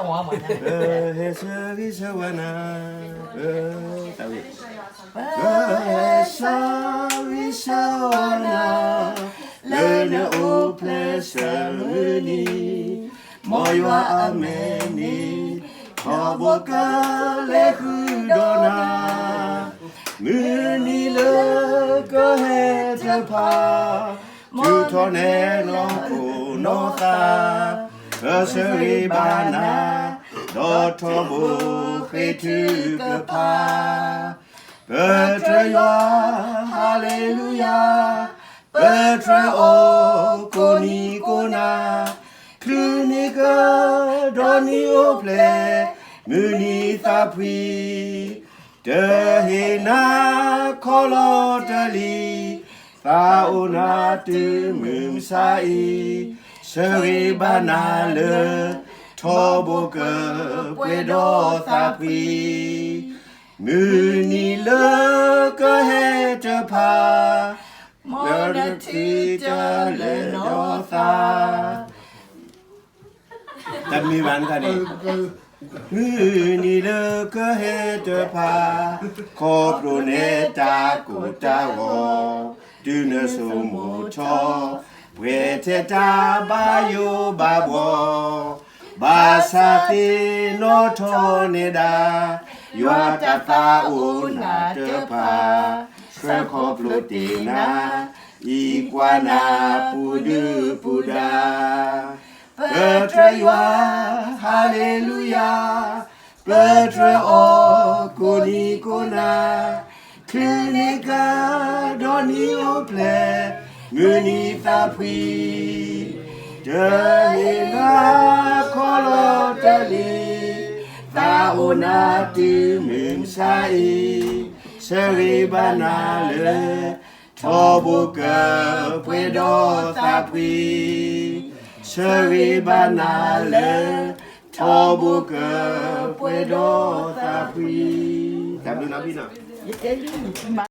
ต้องว่าเหมือนกัน เฮเซวิสวนาตาวิเฮเซวิสวนาเลนโอเพลเซมือนีมอยวาอเมนีขอบกาเลคุโดนามือนีเลก็เฮเธอพาจูทอเนโนคูโนตาเสรีบานาดอทบุคิทุกพาเปิดเทยาฮาเลลูยาเปิดเทโอโกนีโกนาคลืนิกาดอนิโอเพลมือนีตาพีเดเฮนาคอลอตลีตาโอนาตือมืมไซเสรีบานาเลทอบกปวยดอตาพีมือนีเลก็เฮเจพามอดทีเจเลนอตาแต่มีวันกันนี่มือนีเลก็เฮเจพาขอบรุเนตากุตาวอดูเนสมุชอเวเทตาบาโยบาบอบาสติโนโทเนดายัวตาตาอุนาเจพาเสขอบลุตินาอีกวานาปูดูปูดาเปิดเทยวาฮาเลลูยาเปิดเทโอโกนีโกนาคลินิกาดอนิโอเพลมือนีตาพีเจเฮนาคอลอเตลีตาโอนาติมึงไซเสรีบานาเลทอบุกปวยดอตาพีเสรีบานาเลทอบุกปวยดอตาพีจำดูนะพี่นะ